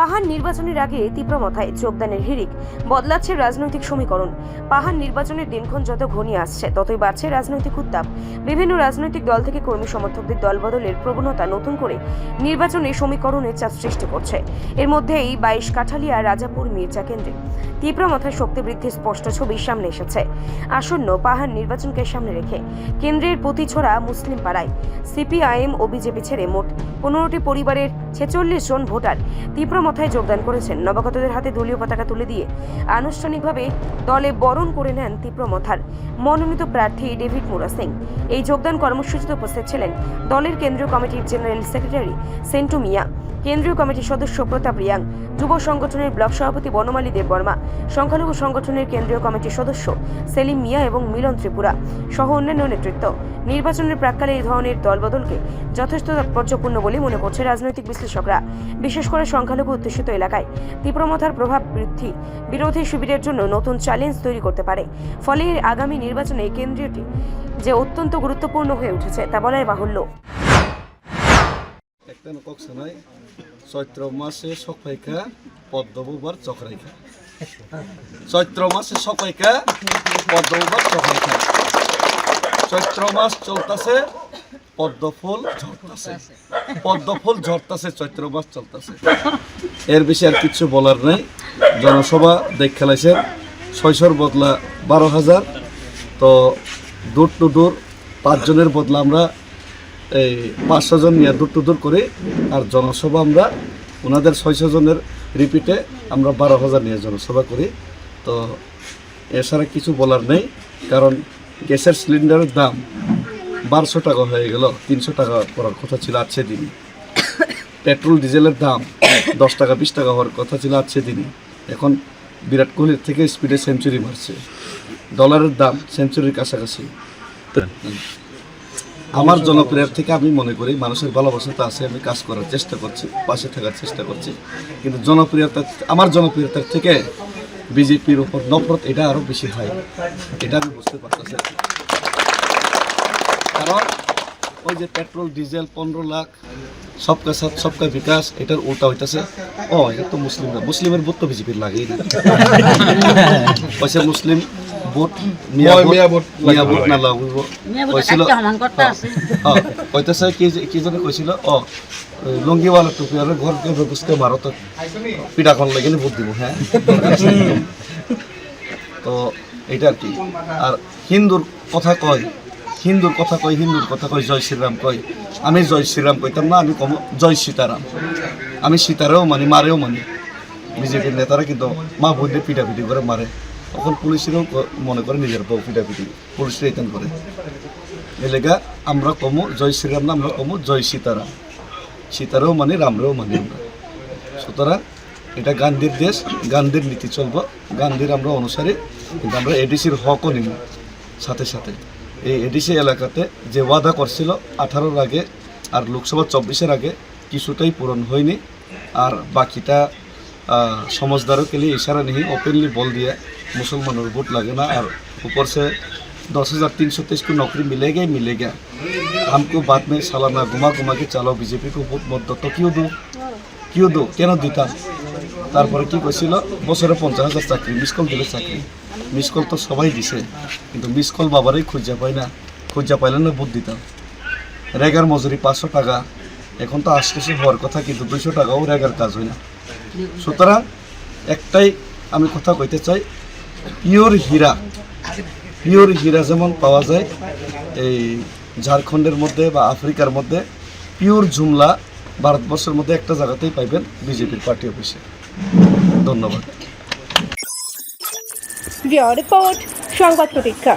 পাহাড় নির্বাচনের আগে তীব্র মাথায় যোগদানের হিড়িক, বদলাচ্ছে রাজনৈতিক সমীকরণ। পাহাড় নির্বাচনের দিনক্ষণ যত ঘনিয়ে আসছে ততই বাড়ছে রাজনৈতিক উত্তাপ। বিভিন্ন রাজনৈতিক দল থেকে কর্মী সমর্থকদের দলবদলের প্রবণতা নতুন করে নির্বাচনে সমীকরণের চাপ সৃষ্টি করছে। এর মধ্যেই 22 কাঠালিয়া রাজাপুর মির্জা কেন্দ্রে তীব্র মাথায় শক্তি বৃদ্ধির স্পষ্ট ছবি সামনে এসেছে। আসন্ন পাহাড় নির্বাচনকে সামনে রেখে কেন্দ্রের প্রতিছোড়া মুসলিম পাড়ায় সিপিআইএম ও বিজেপি ছেড়ে মোট 15টি পরিবারের 46 জন ভোটার তীব্র মাথায় যোগদান করেছেন। নবাগতদের হাতে দলীয় পতাকা তুলে দিয়ে আনুষ্ঠানিকভাবে দলে বরণ করে নেন তীব্র মাথার মনোনীত প্রার্থী ডেভিড মুরা সিং। এই যোগদান কর্মসূচিতে উপস্থিত ছিলেন দলের কেন্দ্রীয় কমিটির জেনারেল সেক্রেটারি সেন্টু মিয়া, কেন্দ্রীয় কমিটির সদস্য প্রতাপ রিয়াং, যুব সংগঠনের ব্লক সভাপতি বনমালী দেববর্মা, সংখ্যালঘু সংগঠনের কেন্দ্রীয় কমিটির সদস্য সেলিম মিয়া এবং মিলন ত্রিপুরা সহ অন্যান্য নেতৃত্ব। নির্বাচনের প্রাক্কালে এই ধরনের দলবদলকে যথেষ্ট তাৎপর্যপূর্ণ বলে মনে করছে রাজনৈতিক বিশ্লেষকরা। বিশেষ করে সংখ্যালঘু অধ্যুষিত এলাকায় তীব্রমাত্রার প্রভাব বৃদ্ধি বিরোধী শিবিরের জন্য নতুন চ্যালেঞ্জ তৈরি করতে পারে। ফলে আগামী নির্বাচনে এই কেন্দ্রটি যে অত্যন্ত গুরুত্বপূর্ণ হয়ে উঠেছে তা বলাই বাহুল্য। চৈত্র মাসে সকাইকা পদ্মবার চক্রাইকা, চৈত্র মাসে সকাইকা পদ্মবার চক্রাইকা, চৈত্র মাস চলতেছে, পদ্মফুল ঝরতেছে, পদ্মফুল ঝরতেছে, চৈত্র মাস চলতেছে। এর বেশি আর কিছু বলার নাই। জনসভা দেখ খেলাইছেন, 600 বদলা 12,000। তো দূর টু দূর 5 জনের বদলা আমরা এই 500 জন নিয়ে দূর টু দূর করি। আর জনসভা আমরা ওনাদের 600 জনের রিপিটে আমরা 12,000 নিয়ে জনসভা করি। তো এছাড়া কিছু বলার নেই, কারণ গ্যাসের সিলিন্ডারের দাম 1200 টাকা হয়ে গেল, 300 টাকা করার কথা ছিল আজকে দিনই। পেট্রোল ডিজেলের দাম 10 টাকা 20 টাকা হওয়ার কথা ছিল আজকে দিনই। এখন বিরাট কোহলির থেকে স্পিডে সেঞ্চুরি মারছে। ডলারের দাম সেঞ্চুরির কাছাকাছি। আমার জনপ্রিয়তার থেকে আমি মনে করি মানুষের ভালোবাসাটা আছে, আমি কাজ করার চেষ্টা করছি, পাশে থাকার চেষ্টা করছি। কিন্তু আমার জনপ্রিয়তার থেকে বিজেপির উপর নফরত এটা আরও বেশি হয়, এটা আমি বুঝতে পারতেছি। কারণ ওই যে পেট্রোল ডিজেল 15 লাখ সবকা সাথ সবকা বিকাশ, এটার উল্টা হইতেছে। এটা তো মুসলিমরা, মুসলিমের ভোট তো বিজেপির লাগেই না। পয়সা মুসলিম ভোট মিয়া ভোট না লাগব কইছিল। কইতেছে কি জন্য কইছিল, লুঙ্গিওয়ালা টুপি আর ঘরকে বুঝতে ভারত পিঠাখন লাগিলে ভোট দিব। হ্যাঁ, তো এটা আর কি। আর হিন্দুর কথা কয়, হিন্দুর কথা কয় জয় শ্রীরাম কয়। আমি জয় শ্রীরাম কইতাম না, আমি কম জয় সীতারাম। আমি সীতারেও মানি, মারেও মানি। বিজেপির নেতারা কিন্তু মা বইলে পিটাপিটি করে মারে, তখন পুলিশেরও মনে করে নিজের বউ পিটাপিটি পুলিশের এতেন করে। এলাকা আমরা কমু জয় শ্রীরাম না, আমরা কমু জয় সীতারাম। সীতারেও মানি, রামরেও মানি আমরা। সুতরাং এটা গান্ধীর দেশ, গান্ধীর নীতি চলবো, গান্ধীর আমরা অনুসারী। কিন্তু আমরা এডিসির হকও নিব সাথে সাথে। এই এডিসি এলাকাতে যে ওয়াদা করছিল 18-র আগে আর লোকসভা 24-এর আগে কিছুটাই পূরণ হয়নি। আর বাকিটা समझदारों के लिए इशारा नहीं, ओपनली बोल दिया मुसलमानों वोट लगे ना। और ऊपर से 10,323 को नौकरी मिलेगा ही मिलेगा। हमको बाद में सालाना घुमा के चलो बीजेपी को वोट मत दो। तो क्यों दो क्या दीता। তারপরে কি কইছিল বছরে 50,000 চাকরি, মিস কল দিলে চাকরি। মিস কল তো সবাই দিছে, কিন্তু মিস কল বাবারই খুঁজা পায় না, খুঁজা পাইলে না ভোট দিতাম। রেগার মজুরি 500 টাকা, এখন তো 800 হওয়ার কথা, কিন্তু 200 টাকাও রেগার কাজ হয় না। সুতরাং একটাই আমি কথা কইতে চাই, পিওর হীরা যেমন পাওয়া যায় এই ঝাড়খণ্ডের মধ্যে বা আফ্রিকার মধ্যে, পিওর জুমলা ভারতবর্ষের মধ্যে একটা জায়গাতেই পাইবেন, বিজেপির পার্টি অফিসে। ধন্যবাদ। রিপোর্ট সংবাদ প্রতীক্ষা।